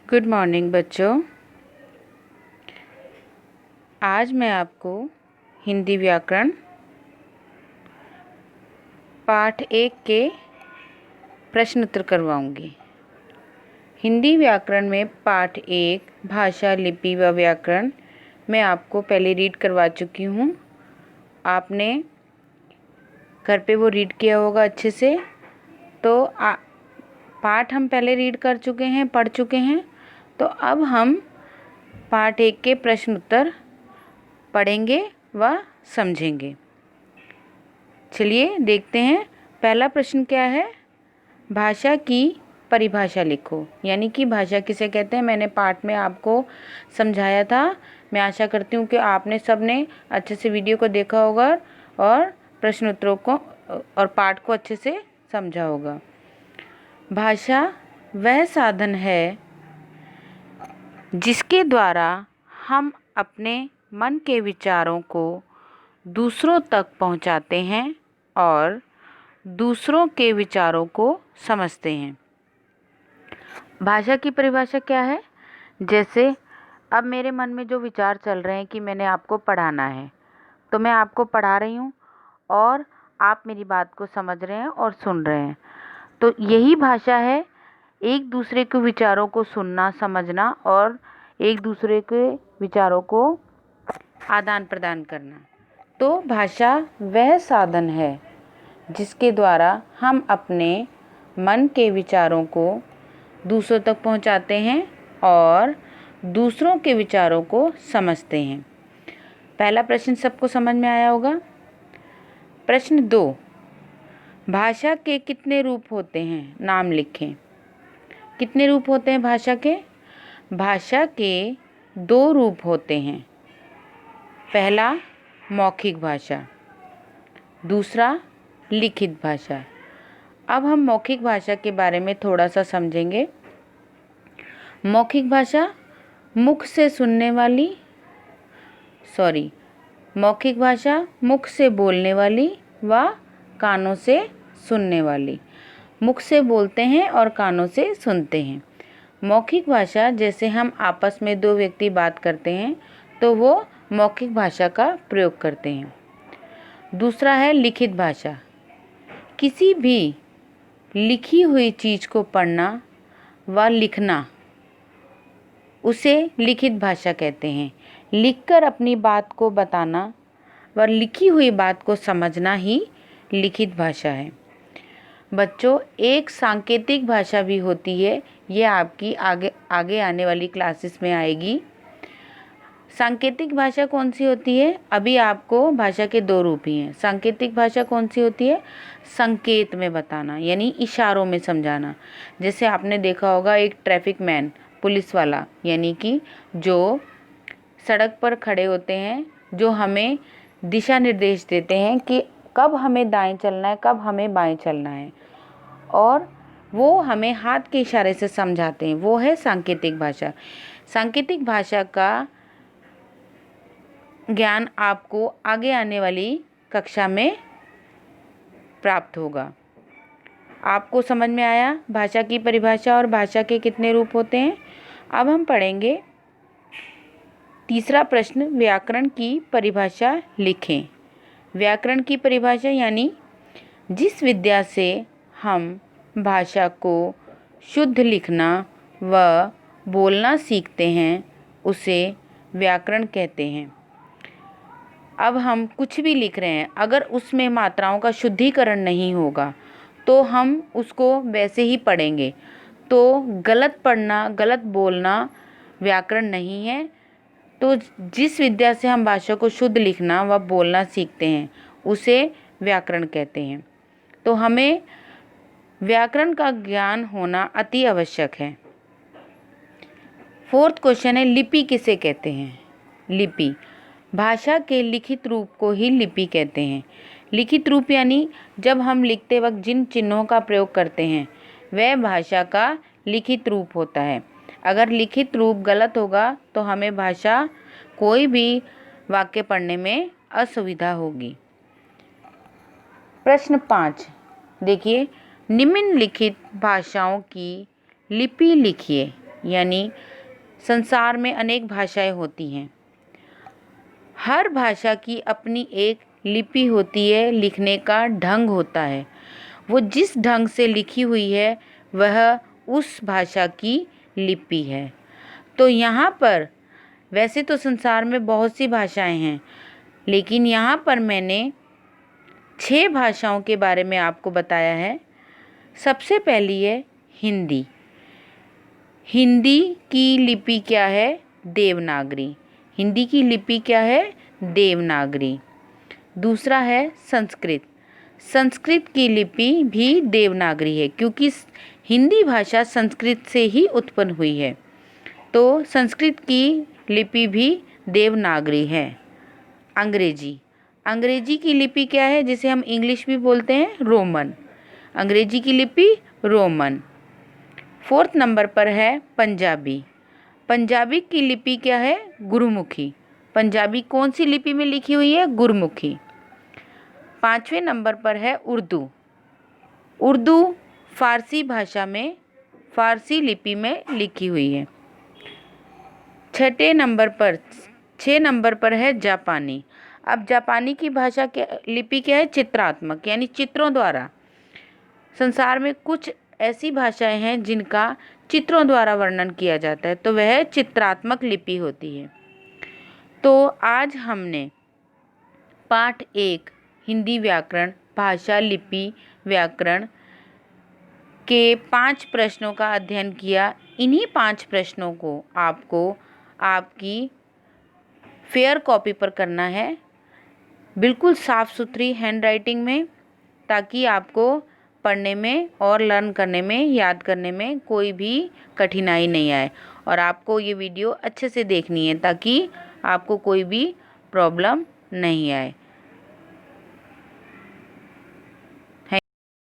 Good morning बच्चों। आज मैं आपको हिंदी व्याकरण पाठ 1 के प्रश्न उत्तर करवाऊंगी। हिंदी व्याकरण में पाठ 1 भाषा, लिपि व व्याकरण मैं आपको पहले रीड करवा चुकी हूँ। आपने घर पे वो रीड किया होगा अच्छे से। तो पाठ हम पहले रीड कर चुके हैं, पढ़ चुके हैं। तो अब हम पाठ 1 के प्रश्न उत्तर पढ़ेंगे व समझेंगे। चलिए देखते हैं। पहला प्रश्न क्या है? भाषा की परिभाषा लिखो। यानी कि भाषा किसे कहते हैं, मैंने पाठ में आपको समझाया था। मैं आशा करती हूँ कि आपने सबने अच्छे से वीडियो को देखा होगा और प्रश्न उत्तरों को और पाठ को अच्छे से समझा होगा। भाषा वह साधन है जिसके द्वारा हम अपने मन के विचारों को दूसरों तक पहुंचाते हैं और दूसरों के विचारों को समझते हैं। भाषा की परिभाषा क्या है? जैसे अब मेरे मन में जो विचार चल रहे हैं कि मैंने आपको पढ़ाना है, तो मैं आपको पढ़ा रही हूँ और आप मेरी बात को समझ रहे हैं और सुन रहे हैं। तो यही भाषा है, एक दूसरे के विचारों को सुनना, समझना और एक दूसरे के विचारों को आदान प्रदान करना। तो भाषा वह साधन है जिसके द्वारा हम अपने मन के विचारों को दूसरों तक पहुंचाते हैं और दूसरों के विचारों को समझते हैं। पहला प्रश्न सबको समझ में आया होगा। प्रश्न 2, भाषा के कितने रूप होते हैं? नाम लिखें। कितने रूप होते हैं भाषा के? भाषा के 2 रूप होते हैं। पहला मौखिक भाषा, दूसरा लिखित भाषा। अब हम मौखिक भाषा के बारे में थोड़ा सा समझेंगे। मौखिक भाषा मुख से सुनने वाली मौखिक भाषा मुख से बोलने वाली व कानों से सुनने वाली। मुख से बोलते हैं और कानों से सुनते हैं। मौखिक भाषा जैसे हम आपस में 2 व्यक्ति बात करते हैं तो वो मौखिक भाषा का प्रयोग करते हैं। दूसरा है लिखित भाषा। किसी भी लिखी हुई चीज़ को पढ़ना व लिखना, उसे लिखित भाषा कहते हैं। लिखकर अपनी बात को बताना व लिखी हुई बात को समझना ही लिखित भाषा है। बच्चों, एक सांकेतिक भाषा भी होती है। ये आपकी आगे आने वाली क्लासेस में आएगी। सांकेतिक भाषा कौन सी होती है? अभी आपको भाषा के 2 रूप ही हैं। सांकेतिक भाषा कौन सी होती है? संकेत में बताना, यानी इशारों में समझाना। जैसे आपने देखा होगा एक ट्रैफिक मैन, पुलिस वाला, यानी कि जो सड़क पर खड़े होते हैं, जो हमें दिशा निर्देश देते हैं कि कब हमें दाएं चलना है, कब हमें बाएं चलना है, और वो हमें हाथ के इशारे से समझाते हैं। वो है सांकेतिक भाषा। सांकेतिक भाषा का ज्ञान आपको आगे आने वाली कक्षा में प्राप्त होगा। आपको समझ में आया भाषा की परिभाषा और भाषा के कितने रूप होते हैं? अब हम पढ़ेंगे तीसरा प्रश्न, व्याकरण की परिभाषा लिखें। व्याकरण की परिभाषा यानी जिस विद्या से हम भाषा को शुद्ध लिखना व बोलना सीखते हैं उसे व्याकरण कहते हैं। अब हम कुछ भी लिख रहे हैं, अगर उसमें मात्राओं का शुद्धिकरण नहीं होगा तो हम उसको वैसे ही पढ़ेंगे। तो गलत पढ़ना, गलत बोलना व्याकरण नहीं है। तो जिस विद्या से हम भाषा को शुद्ध लिखना व बोलना सीखते हैं उसे व्याकरण कहते हैं। तो हमें व्याकरण का ज्ञान होना अति आवश्यक है। 4th क्वेश्चन है, लिपि किसे कहते हैं? लिपि, भाषा के लिखित रूप को ही लिपि कहते हैं। लिखित रूप यानी जब हम लिखते वक्त जिन चिन्हों का प्रयोग करते हैं वह भाषा का लिखित रूप होता है। अगर लिखित रूप गलत होगा तो हमें भाषा कोई भी वाक्य पढ़ने में असुविधा होगी। प्रश्न 5 देखिए, निम्नलिखित भाषाओं की लिपि लिखिए। यानी संसार में अनेक भाषाएं होती हैं। हर भाषा की अपनी एक लिपि होती है, लिखने का ढंग होता है। वो जिस ढंग से लिखी हुई है वह उस भाषा की लिपि है। तो यहाँ पर वैसे तो संसार में बहुत सी भाषाएं हैं, लेकिन यहाँ पर मैंने 6 भाषाओं के बारे में आपको बताया है। सबसे पहली है हिंदी। हिंदी की लिपि क्या है? देवनागरी। हिंदी की लिपि क्या है? देवनागरी। दूसरा है संस्कृत। संस्कृत की लिपि भी देवनागरी है, क्योंकि हिंदी भाषा संस्कृत से ही उत्पन्न हुई है, तो संस्कृत की लिपि भी देवनागरी है। अंग्रेजी। अंग्रेजी की लिपि क्या है, जिसे हम इंग्लिश भी बोलते हैं? रोमन। अंग्रेजी की लिपि रोमन। 4th नंबर पर है पंजाबी। पंजाबी की लिपि क्या है? गुरुमुखी। पंजाबी कौन सी लिपि में लिखी हुई है? गुरुमुखी। 5वें नंबर पर है उर्दू। उर्दू फारसी भाषा में, फारसी लिपि में लिखी हुई है। 6 नंबर पर है जापानी। अब जापानी की भाषा क्या, लिपि क्या है? चित्रात्मक, यानी चित्रों द्वारा। संसार में कुछ ऐसी भाषाएं हैं जिनका चित्रों द्वारा वर्णन किया जाता है, तो वह चित्रात्मक लिपि होती है। तो आज हमने पाठ 1 हिंदी व्याकरण, भाषा, लिपि, व्याकरण के 5 प्रश्नों का अध्ययन किया। इन्हीं 5 प्रश्नों को आपको आपकी फेयर कॉपी पर करना है, बिल्कुल साफ़ सुथरी हैंडराइटिंग में, ताकि आपको पढ़ने में और लर्न करने में, याद करने में कोई भी कठिनाई नहीं आए। और आपको ये वीडियो अच्छे से देखनी है ताकि आपको कोई भी प्रॉब्लम नहीं आए।